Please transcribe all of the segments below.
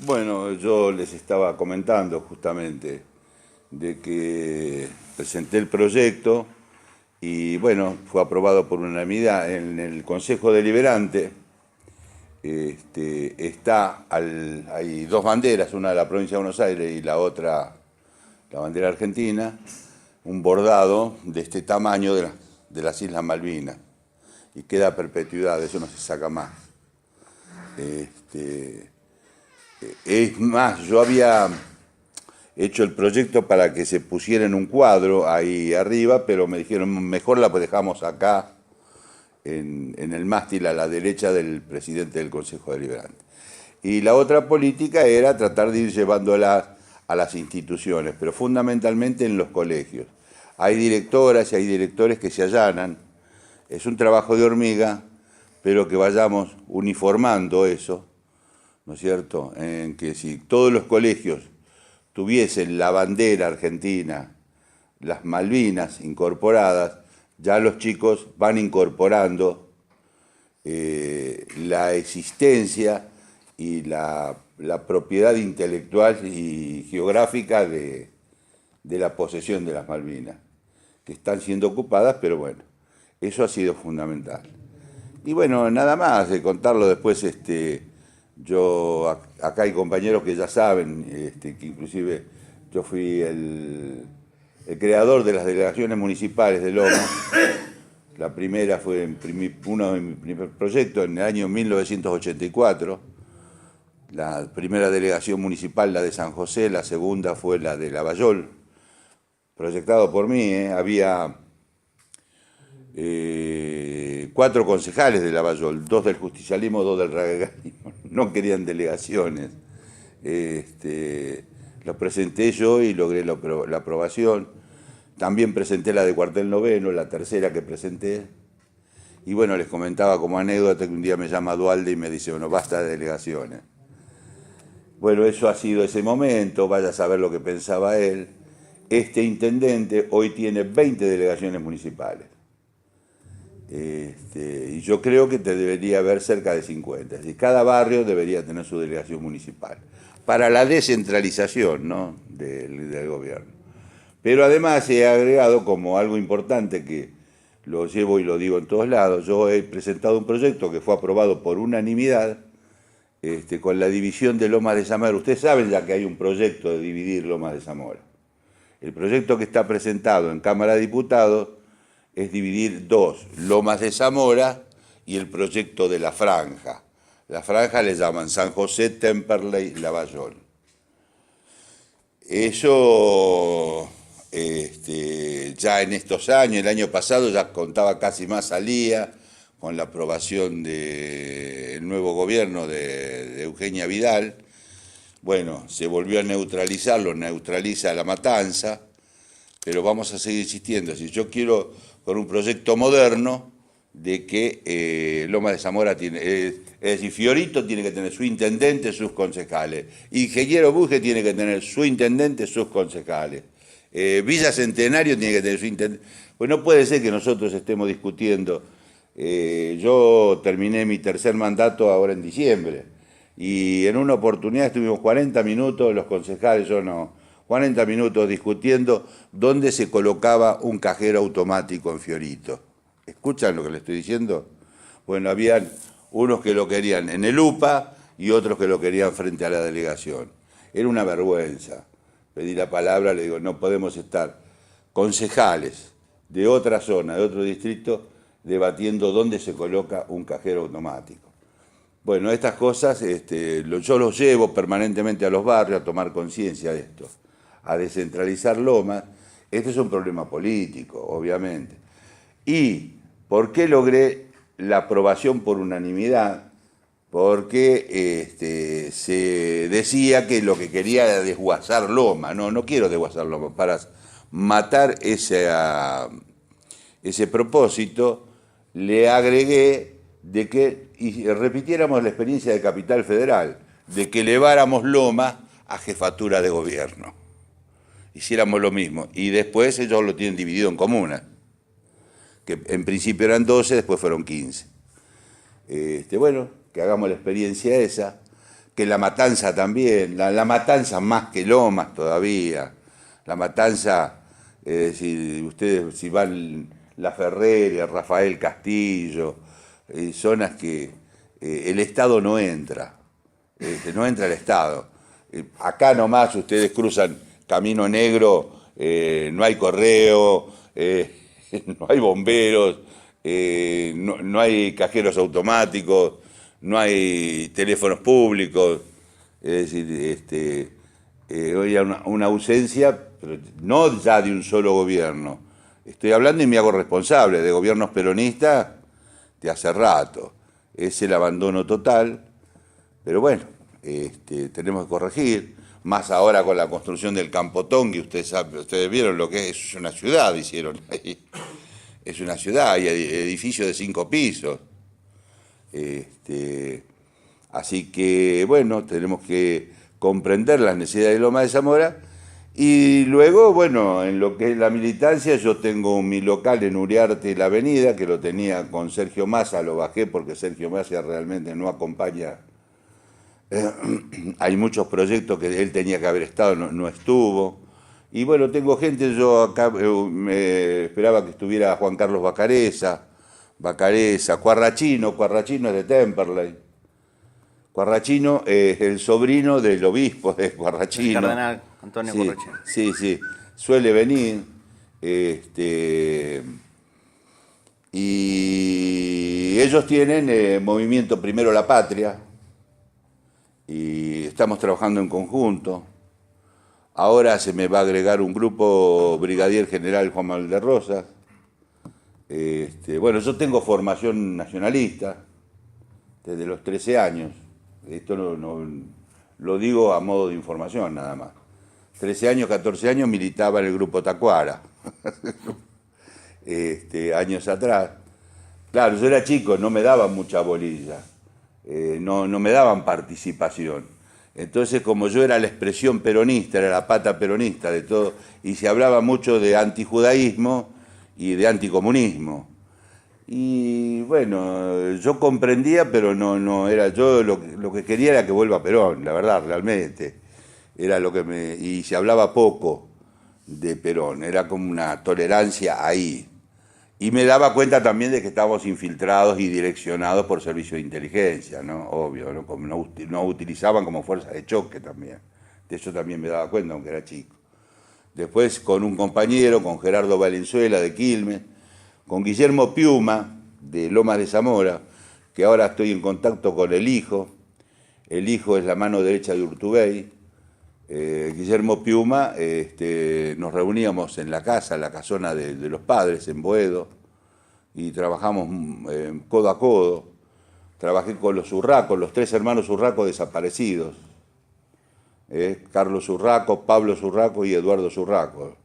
Bueno, yo les estaba comentando justamente de que presenté el proyecto y bueno, fue aprobado por unanimidad en el Consejo Deliberante. Hay dos banderas, una de la provincia de Buenos Aires y la otra, la bandera argentina, un bordado de este tamaño de las Islas Malvinas y queda a perpetuidad, eso no se saca más. Este, es más, yo había hecho el proyecto para que se pusiera en un cuadro ahí arriba, pero me dijeron, mejor la dejamos acá en el mástil a la derecha del presidente del Consejo Deliberante. Y la otra política era tratar de ir llevándola a las instituciones, pero fundamentalmente en los colegios. Hay directoras y hay directores que se allanan, es un trabajo de hormiga, pero que vayamos uniformando eso, ¿no es cierto? En que si todos los colegios tuviesen la bandera argentina, las Malvinas incorporadas, ya los chicos van incorporando la existencia y la propiedad intelectual y geográfica de la posesión de las Malvinas, que están siendo ocupadas, pero bueno, eso ha sido fundamental. Y bueno, nada más de contarlo después, acá hay compañeros que ya saben, que inclusive yo fui el creador de las delegaciones municipales de Lomas. La primera fue uno de mis primeros proyectos en el año 1984. La primera delegación municipal, la de San José, la segunda fue la de Lavallol, proyectado por mí. Había 4 concejales de Lavallol, 2 del justicialismo, 2 del radicalismo. No querían delegaciones. Lo presenté yo y logré la aprobación. También presenté la de Cuartel Noveno, la tercera que presenté. Y bueno, les comentaba como anécdota que un día me llama Dualde y me dice, bueno, basta de delegaciones. Bueno, eso ha sido ese momento, vaya a saber lo que pensaba él. Este intendente hoy tiene 20 delegaciones municipales. Y yo creo que debería haber cerca de 50. Es decir, cada barrio debería tener su delegación municipal. Para la descentralización, ¿no?, del gobierno. Pero además he agregado como algo importante que lo llevo y lo digo en todos lados, yo he presentado un proyecto que fue aprobado por unanimidad con la división de Lomas de Zamora. Ustedes saben ya que hay un proyecto de dividir Lomas de Zamora. El proyecto que está presentado en Cámara de Diputados es dividir dos, Lomas de Zamora y el proyecto de La Franja. La Franja le llaman San José, Temperley, Lavallol. Eso ya en estos años, el año pasado ya contaba casi más al día con la aprobación del nuevo gobierno de Eugenia Vidal. Bueno, se volvió a neutralizar, lo neutraliza La Matanza, pero vamos a seguir insistiendo. Si yo quiero, con un proyecto moderno, de que Lomas de Zamora tiene, es decir, Fiorito tiene que tener su intendente, sus concejales. Ingeniero Buje tiene que tener su intendente, sus concejales. Villa Centenario tiene que tener su intendente. Pues no puede ser que nosotros estemos discutiendo. Yo terminé mi tercer mandato ahora en diciembre y en una oportunidad estuvimos 40 minutos, los concejales, yo no, 40 minutos discutiendo dónde se colocaba un cajero automático en Fiorito. ¿Escuchan lo que le estoy diciendo? Bueno, habían unos que lo querían en el UPA y otros que lo querían frente a la delegación. Era una vergüenza. Pedí la palabra, le digo, no podemos estar concejales de otra zona, de otro distrito, debatiendo dónde se coloca un cajero automático. Bueno, estas cosas yo los llevo permanentemente a los barrios a tomar conciencia de esto, a descentralizar Lomas. Este es un problema político, obviamente. ¿Y por qué logré la aprobación por unanimidad? Porque se decía que lo que quería era desguazar Loma. No quiero desguazar Loma. Para matar ese propósito, le agregué de que y repitiéramos la experiencia de Capital Federal, de que eleváramos Loma a jefatura de gobierno. Hiciéramos lo mismo. Y después ellos lo tienen dividido en comunas, que en principio eran 12, después fueron 15. Bueno, que hagamos la experiencia esa, que La Matanza también, la Matanza más que Lomas todavía, La Matanza, es decir, ustedes si van La Ferreria, Rafael Castillo, zonas que el Estado no entra, no entra el Estado. Acá nomás ustedes cruzan Camino Negro, no hay correo, no hay bomberos, no hay cajeros automáticos, no hay teléfonos públicos, es decir, hoy hay una ausencia, pero no ya de un solo gobierno. Estoy hablando y me hago responsable de gobiernos peronistas de hace rato. Es el abandono total, pero bueno, tenemos que corregir, más ahora con la construcción del Campotón, que ustedes vieron lo que es una ciudad, hicieron ahí. Es una ciudad, hay edificios de 5 pisos. Así que, bueno, tenemos que comprender las necesidades de Loma de Zamora. Y luego, bueno, en lo que es la militancia, yo tengo mi local en Uriarte y la Avenida, que lo tenía con Sergio Massa, lo bajé porque Sergio Massa realmente no acompaña. Hay muchos proyectos que él tenía que haber estado, no estuvo. Y bueno, tengo gente, yo acá me esperaba que estuviera Juan Carlos Bacareza, Cuarrachino es de Temperley. Cuarrachino es el sobrino del obispo de Cuarrachino. El cardenal Antonio Sí, Cuarrachino. sí, suele venir. Y ellos tienen Movimiento Primero la Patria, y estamos trabajando en conjunto. Ahora se me va a agregar un grupo, Brigadier General Juan Manuel de Rosas. Bueno, yo tengo formación nacionalista desde los 13 años. Esto no lo digo a modo de información nada más. 13 años, 14 años militaba en el grupo Tacuara. Años atrás. Claro, yo era chico, no me daban mucha bolilla. No me daban participación. Entonces, como yo era la expresión peronista, era la pata peronista de todo, y se hablaba mucho de antijudaísmo y de anticomunismo. Y bueno, yo comprendía, pero no era yo, lo que quería era que vuelva Perón, la verdad, realmente. Era lo que y se hablaba poco de Perón, era como una tolerancia ahí. Y me daba cuenta también de que estábamos infiltrados y direccionados por servicios de inteligencia, ¿no? Obvio, ¿no? Como nos utilizaban como fuerza de choque también. De eso también me daba cuenta, aunque era chico. Después con un compañero, con Gerardo Valenzuela de Quilmes, con Guillermo Piuma de Lomas de Zamora, que ahora estoy en contacto con el hijo. El hijo es la mano derecha de Urtubey. Guillermo Piuma, nos reuníamos en la casa, en la casona de los padres, en Boedo, y trabajamos codo a codo. Trabajé con los Urracos, los 3 hermanos Urracos desaparecidos. Carlos Urraco, Pablo Urraco y Eduardo Urraco,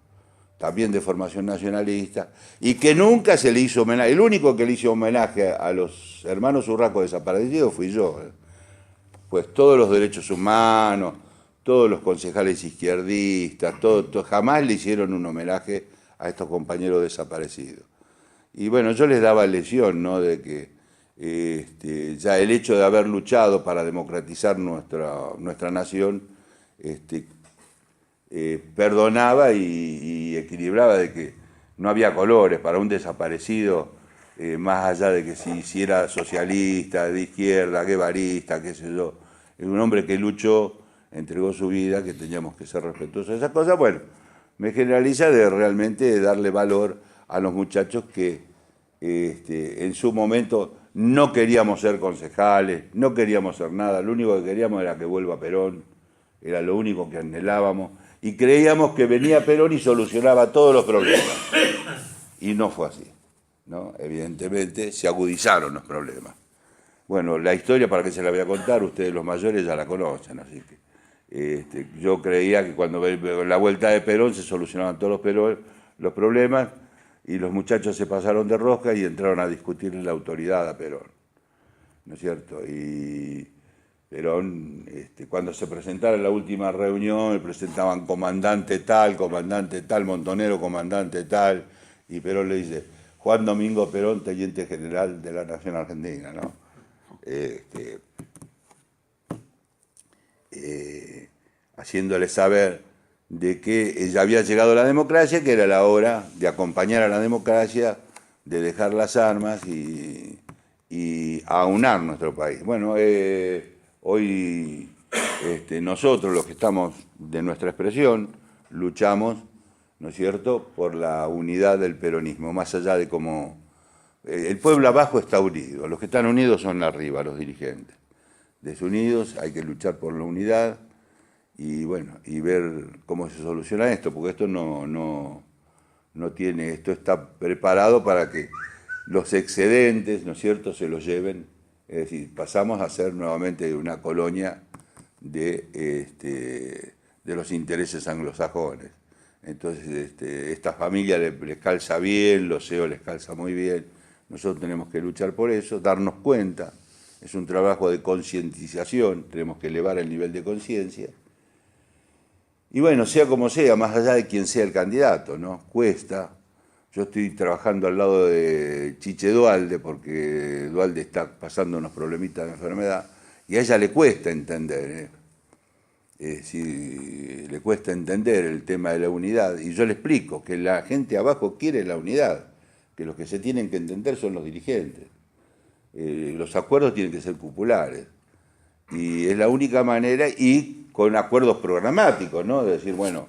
también de formación nacionalista, y que nunca se le hizo homenaje. El único que le hizo homenaje a los hermanos Urraco desaparecidos fui yo. Pues todos los derechos humanos, todos los concejales izquierdistas, jamás le hicieron un homenaje a estos compañeros desaparecidos. Y bueno, yo les daba lección, ¿no?, de que ya el hecho de haber luchado para democratizar nuestra nación, perdonaba y equilibraba, de que no había colores para un desaparecido, más allá de que si era socialista, de izquierda, guevarista, qué sé yo. Es un hombre que luchó, entregó su vida, que teníamos que ser respetuosos de esas cosas. Bueno, me generaliza de realmente darle valor a los muchachos que en su momento no queríamos ser concejales, no queríamos ser nada, lo único que queríamos era que vuelva Perón, era lo único que anhelábamos, y creíamos que venía Perón y solucionaba todos los problemas. Y no fue así, ¿no? Evidentemente se agudizaron los problemas. Bueno, la historia, para qué se la voy a contar, ustedes los mayores ya la conocen, así que yo creía que cuando la vuelta de Perón se solucionaban todos los problemas, y los muchachos se pasaron de rosca y entraron a discutirle la autoridad a Perón, ¿no es cierto? Y Perón, cuando se presentara en la última reunión, presentaban comandante tal, Montonero, comandante tal, y Perón le dice: Juan Domingo Perón, teniente general de la Nación Argentina, ¿no? haciéndole saber de que ya había llegado la democracia, que era la hora de acompañar a la democracia, de dejar las armas y aunar nuestro país. Bueno, hoy nosotros, los que estamos de nuestra expresión, luchamos, ¿no es cierto?, por la unidad del peronismo, más allá de cómo... el pueblo abajo está unido, los que están unidos son arriba, los dirigentes. Desunidos, hay que luchar por la unidad y bueno, y ver cómo se soluciona esto, porque esto no tiene, esto está preparado para que los excedentes, ¿no es cierto?, se los lleven. Es decir, pasamos a ser nuevamente una colonia de los intereses anglosajones. Entonces, esta familia les calza bien, los CEO les calza muy bien. Nosotros tenemos que luchar por eso, darnos cuenta. Es un trabajo de concientización, tenemos que elevar el nivel de conciencia. Y bueno, sea como sea, más allá de quién sea el candidato, ¿no? Cuesta. Yo estoy trabajando al lado de Chiche Duhalde, porque Duhalde está pasando unos problemitas de enfermedad, y a ella le cuesta entender, sí, le cuesta entender el tema de la unidad. Y yo le explico que la gente abajo quiere la unidad, que los que se tienen que entender son los dirigentes. Los acuerdos tienen que ser populares. Y es la única manera, y con acuerdos programáticos, ¿no? De decir, bueno,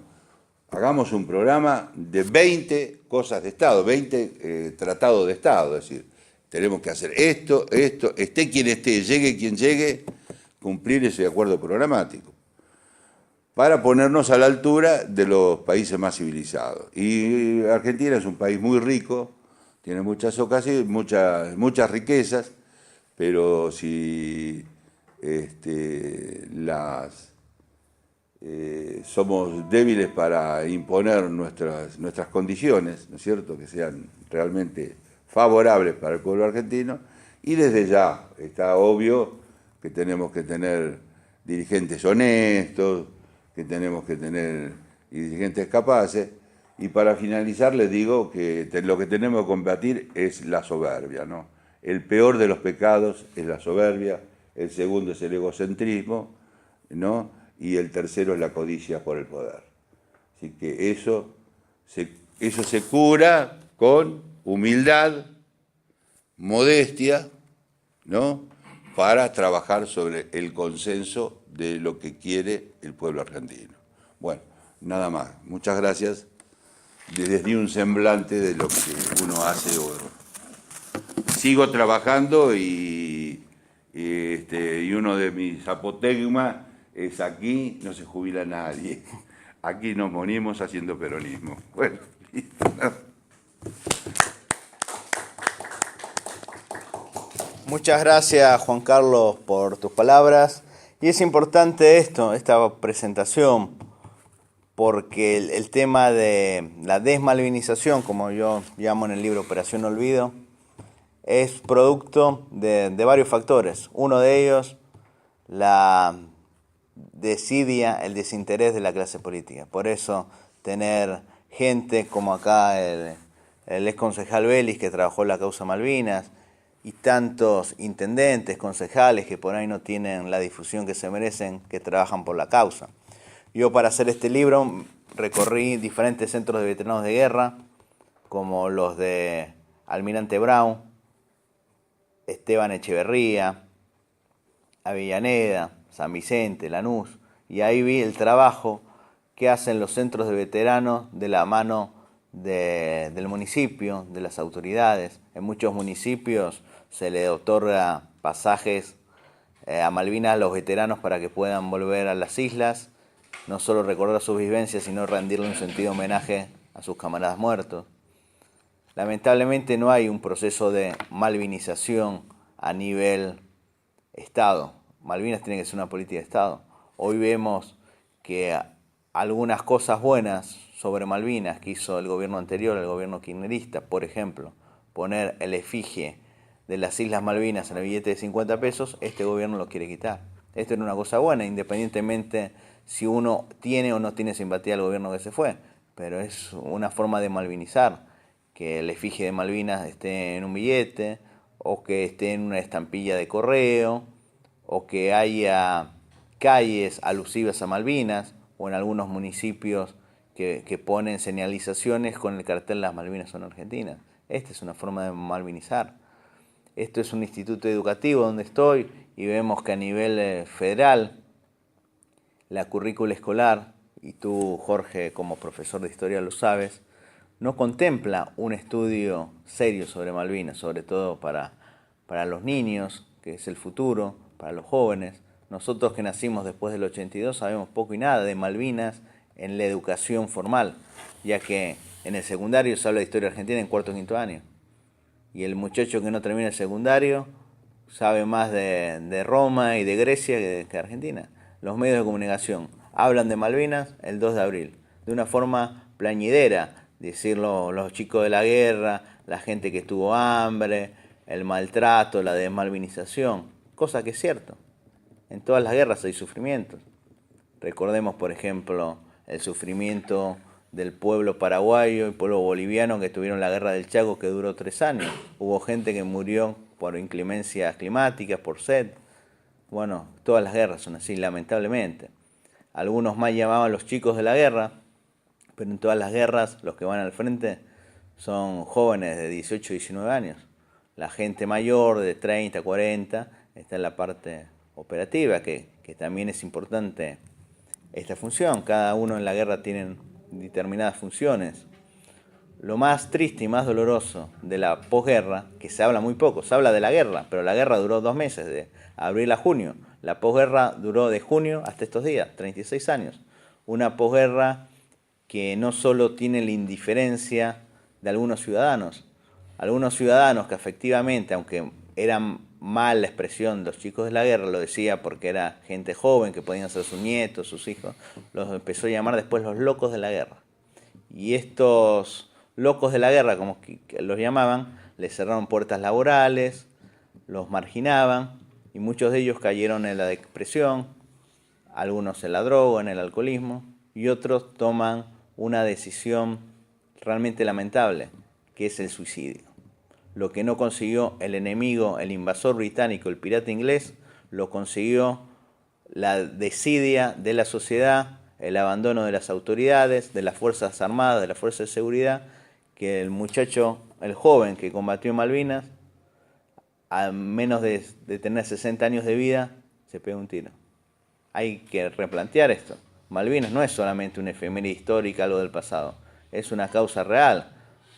hagamos un programa de 20 cosas de Estado, 20 tratados de Estado, es decir, tenemos que hacer esto, esté quien esté, llegue quien llegue, cumplir ese acuerdo programático, para ponernos a la altura de los países más civilizados. Y Argentina es un país muy rico, tiene muchas ocasiones, muchas riquezas, pero si somos débiles para imponer nuestras condiciones, ¿no es cierto?, que sean realmente favorables para el pueblo argentino, y desde ya está obvio que tenemos que tener dirigentes honestos, que tenemos que tener dirigentes capaces, y para finalizar les digo que lo que tenemos que combatir es la soberbia, ¿no? El peor de los pecados es la soberbia, el segundo es el egocentrismo, ¿no? Y el tercero es la codicia por el poder. Así que eso se cura con humildad, modestia, ¿no?, para trabajar sobre el consenso de lo que quiere el pueblo argentino. Bueno, nada más. Muchas gracias. Les di un semblante de lo que uno hace. Sigo trabajando y uno de mis apotegmas es: aquí no se jubila nadie, aquí nos morimos haciendo peronismo. Bueno, listo. Muchas gracias, Juan Carlos, por tus palabras. Y es importante esta presentación, porque el tema de la desmalvinización, como yo llamo en el libro Operación Olvido, es producto de varios factores. Uno de ellos, la desidia, el desinterés de la clase política. Por eso tener gente como acá el ex concejal Vélez, que trabajó en la causa Malvinas, y tantos intendentes, concejales que por ahí no tienen la difusión que se merecen, que trabajan por la causa. Yo, para hacer este libro, recorrí diferentes centros de veteranos de guerra, como los de Almirante Brown, Esteban Echeverría, Avellaneda, San Vicente, Lanús, y ahí vi el trabajo que hacen los centros de veteranos de la mano del municipio, de las autoridades. En muchos municipios se le otorga pasajes a Malvinas a los veteranos para que puedan volver a las islas, no solo recordar sus vivencias, sino rendirle un sentido homenaje a sus camaradas muertos. Lamentablemente no hay un proceso de malvinización a nivel Estado. Malvinas tiene que ser una política de Estado. Hoy vemos que algunas cosas buenas sobre Malvinas que hizo el gobierno anterior, el gobierno kirchnerista, por ejemplo, poner el efigie de las Islas Malvinas en el billete de 50 pesos, este gobierno lo quiere quitar. Esto era una cosa buena, independientemente si uno tiene o no tiene simpatía al gobierno que se fue, pero es una forma de malvinizar, que el efigie de Malvinas esté en un billete, o que esté en una estampilla de correo, o que haya calles alusivas a Malvinas, o en algunos municipios que ponen señalizaciones con el cartel "Las Malvinas son argentinas". Esta es una forma de malvinizar. Esto es un instituto educativo donde estoy y vemos que a nivel federal la currícula escolar, y tú, Jorge, como profesor de historia lo sabes, no contempla un estudio serio sobre Malvinas, sobre todo para los niños, que es el futuro, para los jóvenes. Nosotros que nacimos después del 82 sabemos poco y nada de Malvinas en la educación formal, ya que en el secundario se habla de historia argentina en cuarto o quinto año. Y el muchacho que no termina el secundario sabe más de Roma y de Grecia que de Argentina. Los medios de comunicación hablan de Malvinas el 2 de abril, de una forma plañidera, decirlo los chicos de la guerra, la gente que tuvo hambre, el maltrato, la desmalvinización, cosa que es cierto. En todas las guerras hay sufrimientos. Recordemos, por ejemplo, el sufrimiento del pueblo paraguayo y pueblo boliviano que tuvieron la guerra del Chaco, que duró 3 años. Hubo gente que murió por inclemencias climáticas, por sed. Bueno, todas las guerras son así, lamentablemente. Algunos más llamaban los chicos de la guerra, pero en todas las guerras los que van al frente son jóvenes de 18 y 19 años. La gente mayor de 30, 40 está en la parte operativa, que también es importante esta función. Cada uno en la guerra tiene determinadas funciones. Lo más triste y más doloroso de la posguerra, que se habla muy poco, se habla de la guerra, pero la guerra duró 2 meses, de abril a junio. La posguerra duró de junio hasta estos días, 36 años. Una posguerra que no solo tiene la indiferencia de algunos ciudadanos que efectivamente, aunque eran mal la expresión, los chicos de la guerra, lo decía porque era gente joven que podían ser sus nietos, sus hijos, los empezó a llamar después los locos de la guerra. Y estos locos de la guerra, como que los llamaban, les cerraron puertas laborales, los marginaban, y muchos de ellos cayeron en la depresión, algunos en la droga, en el alcoholismo, y otros toman una decisión realmente lamentable, que es el suicidio. Lo que no consiguió el enemigo, el invasor británico, el pirata inglés, lo consiguió la desidia de la sociedad, el abandono de las autoridades, de las Fuerzas Armadas, de las Fuerzas de Seguridad, que el muchacho, el joven que combatió en Malvinas, a menos de tener 60 años de vida, se pega un tiro. Hay que replantear esto. Malvinas no es solamente una efeméride histórica, algo del pasado, es una causa real.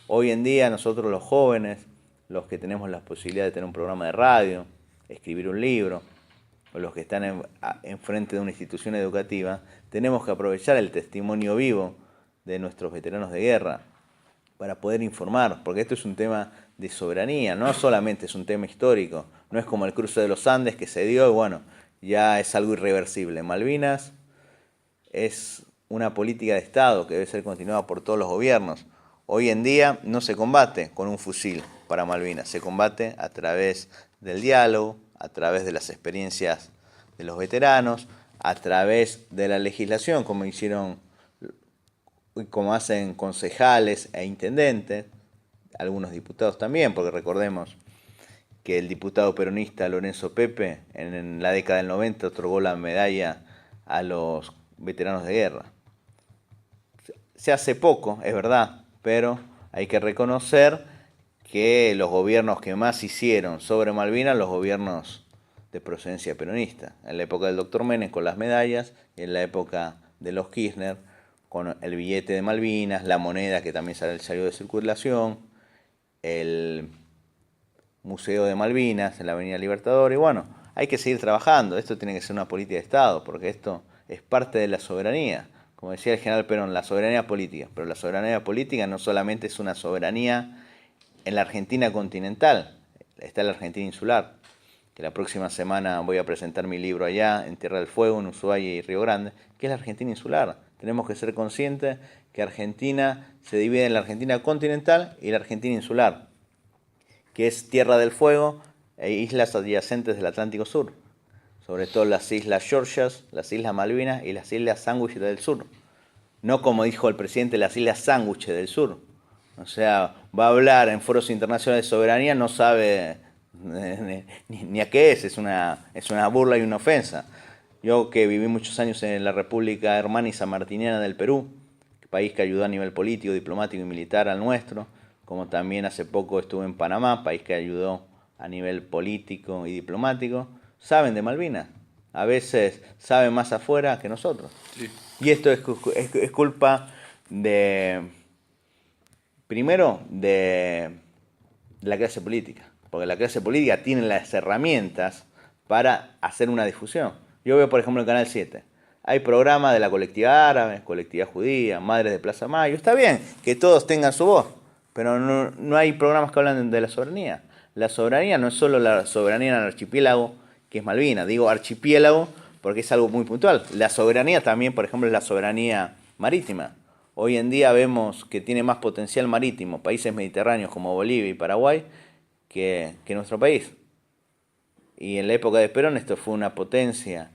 Hoy en día nosotros los jóvenes, los que tenemos la posibilidad de tener un programa de radio, escribir un libro, o los que están enfrente de una institución educativa, tenemos que aprovechar el testimonio vivo de nuestros veteranos de guerra para poder informar, porque esto es un tema de soberanía, no solamente es un tema histórico, no es como el cruce de los Andes que se dio y bueno, ya es algo irreversible. Malvinas es una política de Estado que debe ser continuada por todos los gobiernos. Hoy en día no se combate con un fusil para Malvinas, se combate a través del diálogo, a través de las experiencias de los veteranos, a través de la legislación, como hicieron, como hacen concejales e intendentes, algunos diputados también, porque recordemos que el diputado peronista Lorenzo Pepe en la década del 90 otorgó la medalla a los veteranos de guerra. Se hace poco, es verdad, pero hay que reconocer que los gobiernos que más hicieron sobre Malvinas, los gobiernos de procedencia peronista. En la época del doctor Menem con las medallas, y en la época de los Kirchner con el billete de Malvinas, la moneda que también salió de circulación, el Museo de Malvinas en la Avenida Libertador. Y bueno, hay que seguir trabajando. Esto tiene que ser una política de Estado, porque esto es parte de la soberanía. Como decía el general Perón, la soberanía política. Pero la soberanía política no solamente es una soberanía en la Argentina continental, está la Argentina insular, que la próxima semana voy a presentar mi libro allá, en Tierra del Fuego, en Ushuaia y Río Grande, que es la Argentina insular. Tenemos que ser conscientes que Argentina se divide en la Argentina continental y la Argentina insular, que es Tierra del Fuego e islas adyacentes del Atlántico Sur, sobre todo las Islas Georgias, las Islas Malvinas y las Islas Sándwiches del Sur. No como dijo el presidente, las Islas Sándwiches del Sur. O sea, va a hablar en foros internacionales de soberanía, no sabe ni a qué es una burla y una ofensa. Yo que viví muchos años en la República Hermana y Sanmartiniana del Perú, país que ayudó a nivel político, diplomático y militar al nuestro, como también hace poco estuve en Panamá, país que ayudó a nivel político y diplomático, saben de Malvinas. A veces saben más afuera que nosotros. Sí. Y esto es culpa de, primero, de la clase política, porque la clase política tiene las herramientas para hacer una difusión. Yo veo, por ejemplo, el Canal 7. Hay programas de la colectividad árabe, colectividad judía, madres de Plaza Mayo. Está bien que todos tengan su voz, pero no hay programas que hablan de la soberanía. La soberanía no es solo la soberanía en el archipiélago, que es Malvinas. Digo archipiélago porque es algo muy puntual. La soberanía también, por ejemplo, es la soberanía marítima. Hoy en día vemos que tiene más potencial marítimo países mediterráneos como Bolivia y Paraguay que nuestro país. Y en la época de Perón esto fue una potencia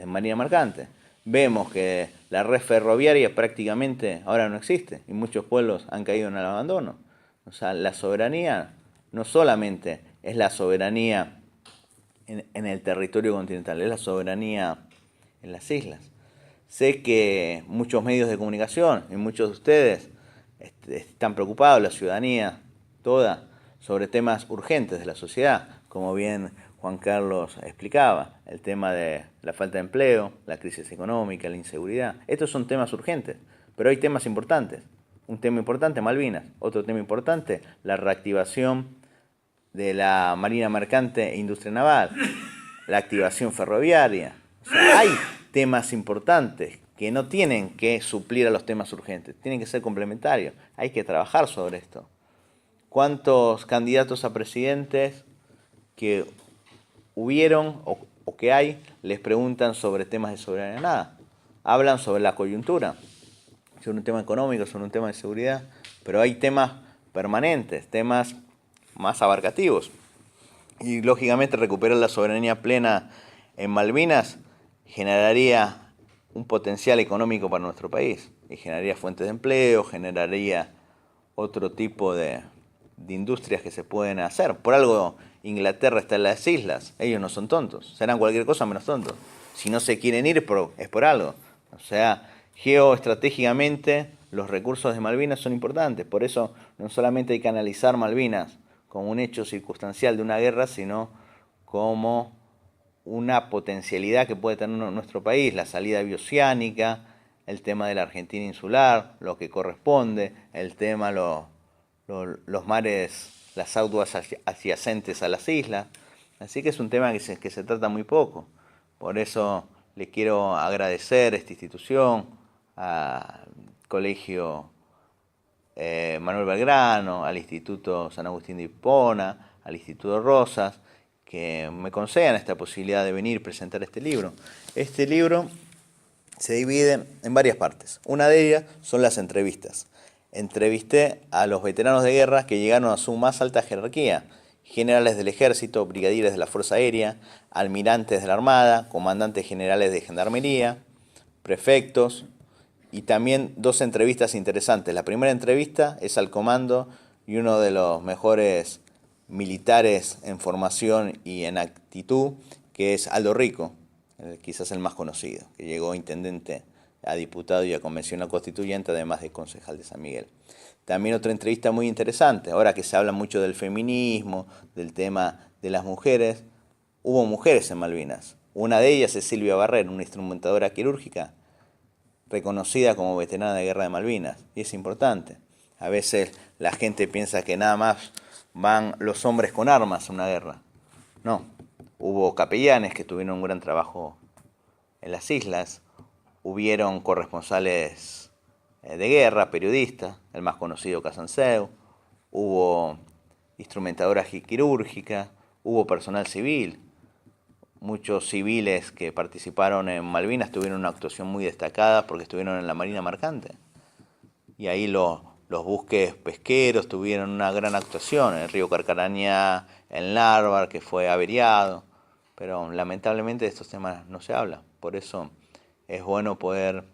marina mercante. Vemos que la red ferroviaria prácticamente ahora no existe y muchos pueblos han caído en el abandono. O sea, la soberanía no solamente es la soberanía en el territorio continental, es la soberanía en las islas. Sé que muchos medios de comunicación y muchos de ustedes están preocupados, la ciudadanía toda, sobre temas urgentes de la sociedad, como bien Juan Carlos explicaba, el tema de la falta de empleo, la crisis económica, la inseguridad. Estos son temas urgentes, pero hay temas importantes. Un tema importante, Malvinas. Otro tema importante, la reactivación de la marina mercante e industria naval, la activación ferroviaria. O sea, hay temas importantes que no tienen que suplir a los temas urgentes, tienen que ser complementarios. Hay que trabajar sobre esto. ¿Cuántos candidatos a presidentes que hubieron o que hay les preguntan sobre temas de soberanía? Nada. Hablan sobre la coyuntura, sobre un tema económico, sobre un tema de seguridad, pero hay temas permanentes, temas más abarcativos. Y lógicamente recuperar la soberanía plena en Malvinas generaría un potencial económico para nuestro país y generaría fuentes de empleo, generaría otro tipo de industrias que se pueden hacer. Por algo Inglaterra está en las islas, ellos no son tontos, serán cualquier cosa menos tontos. Si no se quieren ir es por algo. O sea, geoestratégicamente los recursos de Malvinas son importantes, por eso no solamente hay que analizar Malvinas como un hecho circunstancial de una guerra, sino como una potencialidad que puede tener nuestro país, la salida bioceánica, el tema de la Argentina insular, lo que corresponde, el tema los mares, las aguas adyacentes a las islas. Así que es un tema que se trata muy poco. Por eso le quiero agradecer a esta institución, al Colegio Manuel Belgrano, al Instituto San Agustín de Hipona, al Instituto Rosas, que me concedan esta posibilidad de venir a presentar este libro. Este libro se divide en varias partes. Una de ellas son las entrevistas. Entrevisté a los veteranos de guerra que llegaron a su más alta jerarquía, generales del ejército, brigadieres de la Fuerza Aérea, almirantes de la Armada, comandantes generales de gendarmería, prefectos, y también dos entrevistas interesantes. La primera entrevista es al comando y uno de los mejores militares en formación y en actitud, que es Aldo Rico, quizás el más conocido, que llegó intendente a diputado y a convencional constituyente, además de concejal de San Miguel. También otra entrevista muy interesante, ahora que se habla mucho del feminismo, del tema de las mujeres, hubo mujeres en Malvinas. Una de ellas es Silvia Barrer, una instrumentadora quirúrgica, reconocida como veterana de guerra de Malvinas, y es importante. A veces la gente piensa que nada más van los hombres con armas a una guerra. No, hubo capellanes que tuvieron un gran trabajo en las islas, hubieron corresponsales de guerra, periodistas, el más conocido Casanseu, hubo instrumentadoras quirúrgicas, hubo personal civil. Muchos civiles que participaron en Malvinas tuvieron una actuación muy destacada porque estuvieron en la Marina Mercante. Y ahí los buques pesqueros tuvieron una gran actuación, el río Carcarañá, el Narvar, que fue averiado. Pero lamentablemente de estos temas no se habla. Por eso es bueno poder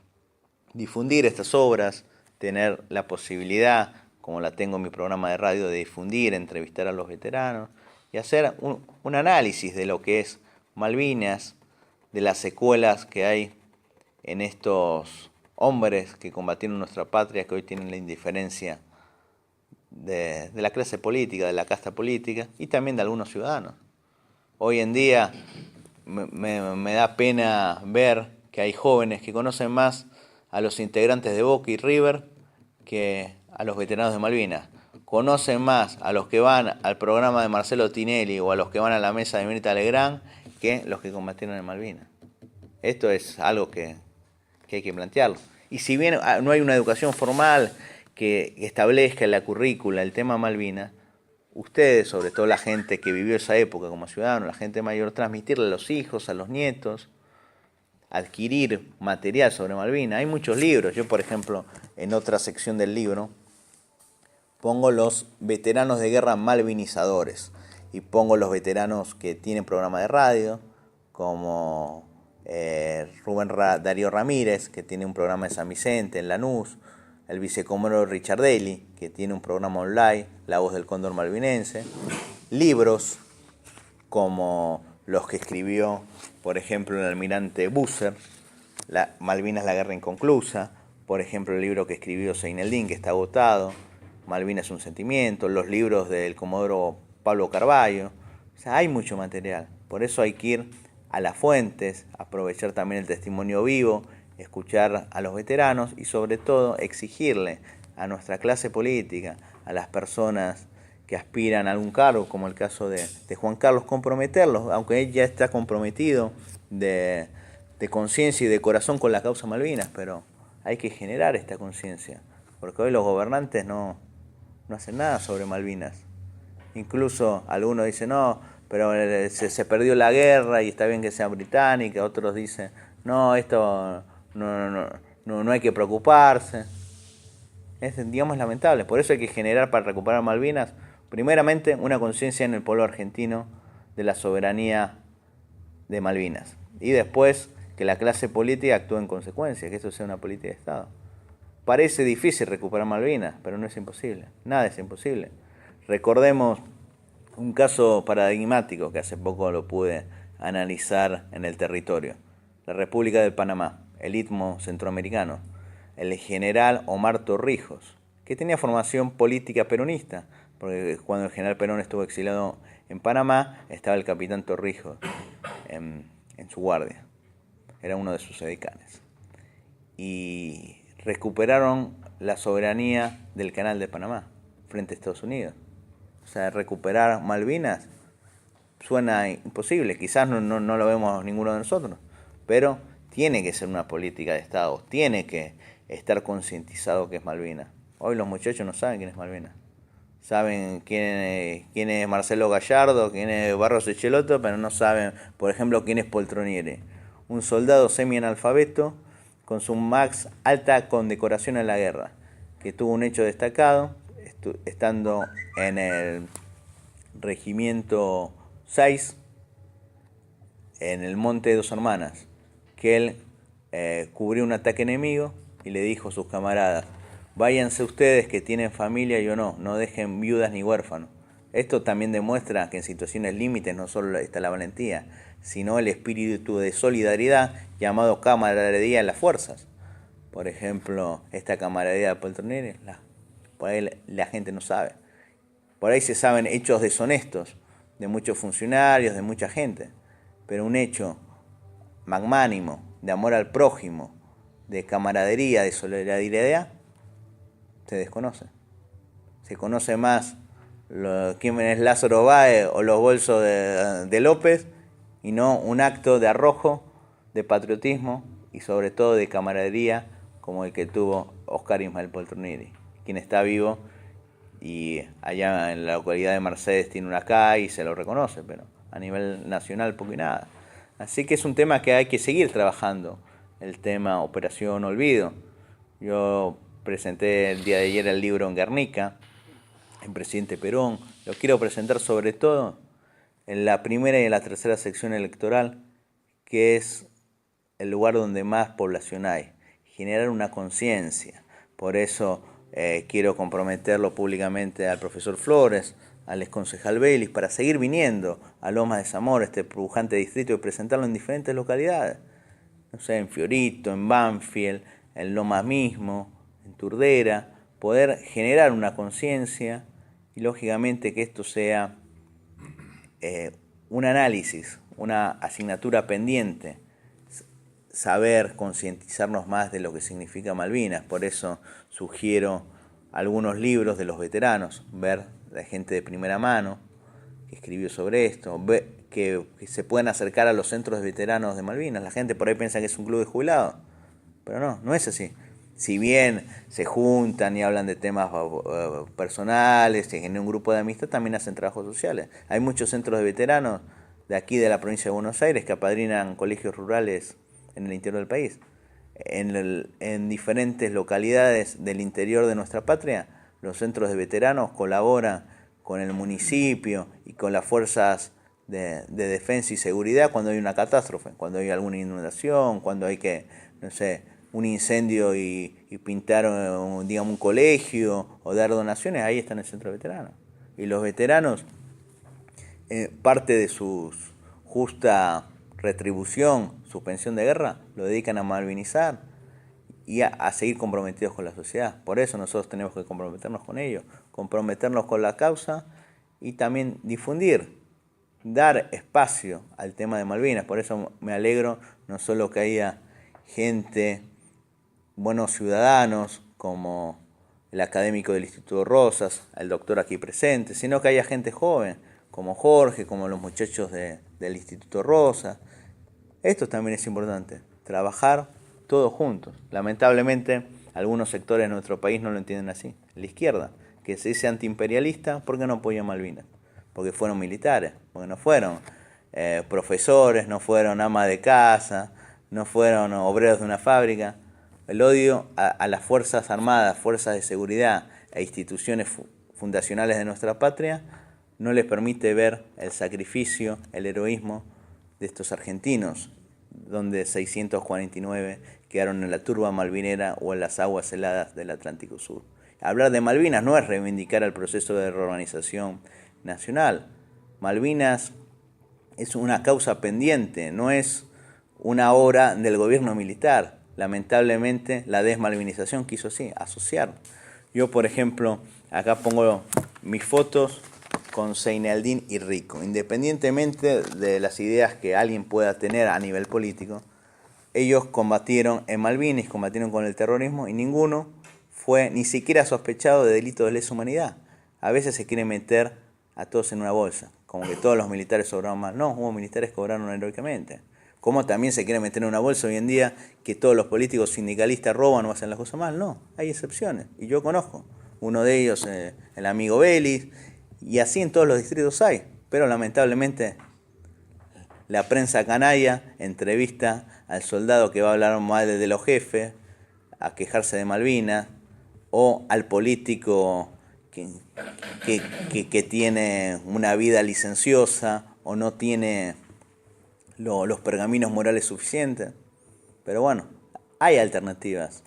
difundir estas obras, tener la posibilidad, como la tengo en mi programa de radio, de difundir, entrevistar a los veteranos y hacer un análisis de lo que es Malvinas, de las secuelas que hay en estos hombres que combatieron nuestra patria, que hoy tienen la indiferencia de la clase política, de la casta política y también de algunos ciudadanos. Hoy en día me da pena ver que hay jóvenes que conocen más a los integrantes de Boca y River que a los veteranos de Malvinas. Conocen más a los que van al programa de Marcelo Tinelli o a los que van a la mesa de Mirta Legrand que los que combatieron en Malvinas. Esto es algo que hay que plantearlo. Y si bien no hay una educación formal que establezca en la currícula el tema Malvinas, ustedes, sobre todo la gente que vivió esa época como ciudadanos, la gente mayor, transmitirle a los hijos, a los nietos, adquirir material sobre Malvinas. Hay muchos libros. Yo, por ejemplo, en otra sección del libro, pongo los veteranos de guerra malvinizadores y pongo los veteranos que tienen programa de radio, como Rubén Darío Ramírez, que tiene un programa en San Vicente, en Lanús, el vicecomodoro Richardelli, que tiene un programa online, La Voz del Cóndor Malvinense, libros como los que escribió, por ejemplo, el almirante Busser, Malvinas, la guerra inconclusa, por ejemplo, el libro que escribió Seineldín, que está agotado, Malvinas es un sentimiento, los libros del comodoro Pablo Carballo. O sea, hay mucho material. Por eso hay que ir a las fuentes, aprovechar también el testimonio vivo, escuchar a los veteranos y sobre todo exigirle a nuestra clase política, a las personas que aspiran a algún cargo, como el caso de Juan Carlos, comprometerlos, aunque él ya está comprometido de conciencia y de corazón con la causa Malvinas, pero hay que generar esta conciencia, porque hoy los gobernantes no hacen nada sobre Malvinas. Incluso algunos dicen, no, pero se perdió la guerra y está bien que sea británica. Otros dicen, no, esto no hay que preocuparse. Digamos, lamentable. Por eso hay que generar para recuperar Malvinas, primeramente, una conciencia en el pueblo argentino de la soberanía de Malvinas. Y después, que la clase política actúe en consecuencia, que eso sea una política de Estado. Parece difícil recuperar Malvinas, pero no es imposible. Nada es imposible. Recordemos un caso paradigmático que hace poco lo pude analizar en el territorio. La República de Panamá, el Istmo Centroamericano. El general Omar Torrijos, que tenía formación política peronista, porque cuando el general Perón estuvo exiliado en Panamá, estaba el capitán Torrijos en su guardia. Era uno de sus edecanes. Y recuperaron la soberanía del Canal de Panamá frente a Estados Unidos. O sea, recuperar Malvinas suena imposible, quizás no lo vemos ninguno de nosotros, pero tiene que ser una política de Estado, tiene que estar concientizado que es Malvinas. Hoy los muchachos no saben quién es Malvinas. Saben quién es Marcelo Gallardo, quién es Barros Echelotto, pero no saben, por ejemplo, quién es Poltronieri. Un soldado semi-analfabeto con su max alta condecoración en la guerra, que tuvo un hecho destacado, estando en el regimiento 6, en el Monte de Dos Hermanas, que él cubrió un ataque enemigo y le dijo a sus camaradas, váyanse ustedes que tienen familia, yo no dejen viudas ni huérfanos. Esto también demuestra que en situaciones límites no solo está la valentía, sino el espíritu de solidaridad llamado camaradería en las fuerzas. Por ejemplo, esta camaradería de Poltronieri, por ahí la gente no sabe. Por ahí se saben hechos deshonestos de muchos funcionarios, de mucha gente, pero un hecho magnánimo, de amor al prójimo, de camaradería, de solidaridad, se desconoce. Se conoce más quién es Lázaro Báez o los bolsos de López, y no un acto de arrojo, de patriotismo y sobre todo de camaradería como el que tuvo Oscar Ismael Poltronieri, quien está vivo y allá en la localidad de Mercedes tiene una calle y se lo reconoce, pero a nivel nacional poco y nada. Así que es un tema que hay que seguir trabajando, el tema Operación Olvido. Yo presenté el día de ayer el libro en Guernica, el presidente Perón. Lo quiero presentar sobre todo en la primera y en la tercera sección electoral, que es el lugar donde más población hay. Generar una conciencia. Por eso quiero comprometerlo públicamente al profesor Flores, al exconcejal Vélez para seguir viniendo a Lomas de Zamora, este pujante distrito, y presentarlo en diferentes localidades. No sé, en Fiorito, en Banfield, en Lomas mismo, en Turdera, poder generar una conciencia y lógicamente que esto sea un análisis, una asignatura pendiente, saber concientizarnos más de lo que significa Malvinas. Por eso sugiero algunos libros de los veteranos, ver la gente de primera mano que escribió sobre esto, que se puedan acercar a los centros de veteranos de Malvinas. La gente por ahí piensa que es un club de jubilados, pero no es así. Si bien se juntan y hablan de temas personales, se genera un grupo de amistad, también hacen trabajos sociales. Hay muchos centros de veteranos de aquí de la provincia de Buenos Aires que apadrinan colegios rurales en el interior del país. En diferentes localidades del interior de nuestra patria, los centros de veteranos colaboran con el municipio y con las fuerzas de defensa y seguridad cuando hay una catástrofe, cuando hay alguna inundación, cuando hay un incendio y pintar un colegio o dar donaciones. Ahí está en el centro de veteranos. Y los veteranos, parte de su justa retribución, su pensión de guerra, lo dedican a malvinizar y a seguir comprometidos con la sociedad. Por eso nosotros tenemos que comprometernos con ellos, comprometernos con la causa y también difundir, dar espacio al tema de Malvinas. Por eso me alegro no solo que haya gente, buenos ciudadanos, como el académico del Instituto Rosas, el doctor aquí presente, sino que haya gente joven, como Jorge, como los muchachos del Instituto Rosas. Esto también es importante, trabajar todos juntos. Lamentablemente, algunos sectores de nuestro país no lo entienden así. La izquierda, que se dice antiimperialista, ¿por qué no apoya a Malvinas? Porque fueron militares, porque no fueron profesores, no fueron amas de casa, no fueron obreros de una fábrica. El odio a las Fuerzas Armadas, Fuerzas de Seguridad e instituciones fundacionales de nuestra patria no les permite ver el sacrificio, el heroísmo de estos argentinos, donde 649 quedaron en la turba malvinera o en las aguas heladas del Atlántico Sur. Hablar de Malvinas no es reivindicar el proceso de reorganización nacional. Malvinas es una causa pendiente, no es una obra del gobierno militar. Lamentablemente la desmalvinización quiso así, asociar. Yo, por ejemplo, acá pongo mis fotos con Zeinaldín y Rico. Independientemente de las ideas que alguien pueda tener a nivel político, ellos combatieron en Malvinas, combatieron con el terrorismo y ninguno fue ni siquiera sospechado de delito de lesa humanidad. A veces se quiere meter a todos en una bolsa, como que todos los militares obraron mal. No, hubo militares que obraron heroicamente. Como también se quiere meter en una bolsa hoy en día que todos los políticos sindicalistas roban o hacen las cosas mal. No, hay excepciones. Y yo conozco. Uno de ellos, el amigo Vélez, y así en todos los distritos hay. Pero lamentablemente la prensa canalla entrevista al soldado que va a hablar mal de los jefes, a quejarse de Malvinas, o al político que tiene una vida licenciosa o no tiene los pergaminos morales suficientes. Pero bueno, hay alternativas,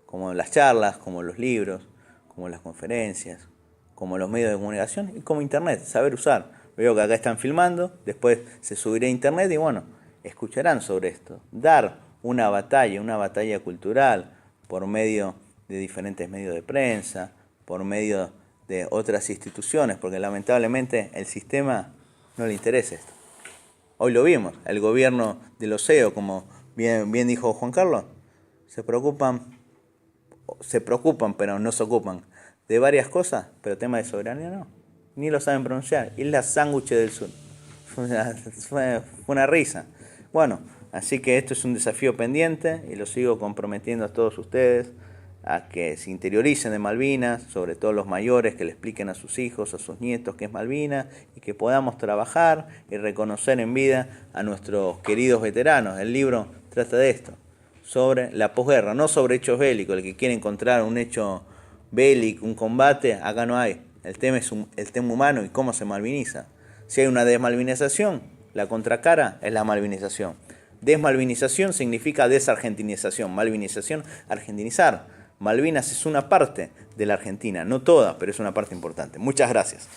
como las charlas, como los libros, como las conferencias, como los medios de comunicación y como internet, saber usar. Veo que acá están filmando, después se subirá a internet y bueno, escucharán sobre esto. Dar una batalla cultural por medio de diferentes medios de prensa, por medio de otras instituciones, porque lamentablemente el sistema no le interesa esto. Hoy lo vimos, el gobierno de los CEO, como bien dijo Juan Carlos, se preocupan, pero no se ocupan de varias cosas, pero tema de soberanía no, ni lo saben pronunciar. Isla Sándwich del Sur, fue una risa. Bueno, así que esto es un desafío pendiente y lo sigo comprometiendo a todos ustedes a que se interioricen de Malvinas, sobre todo los mayores, que le expliquen a sus hijos, a sus nietos qué es Malvinas y que podamos trabajar y reconocer en vida a nuestros queridos veteranos. El libro trata de esto, sobre la posguerra, no sobre hechos bélicos. El que quiere encontrar un hecho bélico, un combate, acá no hay. El tema es el tema humano y cómo se malviniza. Si hay una desmalvinización, la contracara es la malvinización. Desmalvinización significa desargentinización, malvinización, argentinizar. Malvinas es una parte de la Argentina, no toda, pero es una parte importante. Muchas gracias.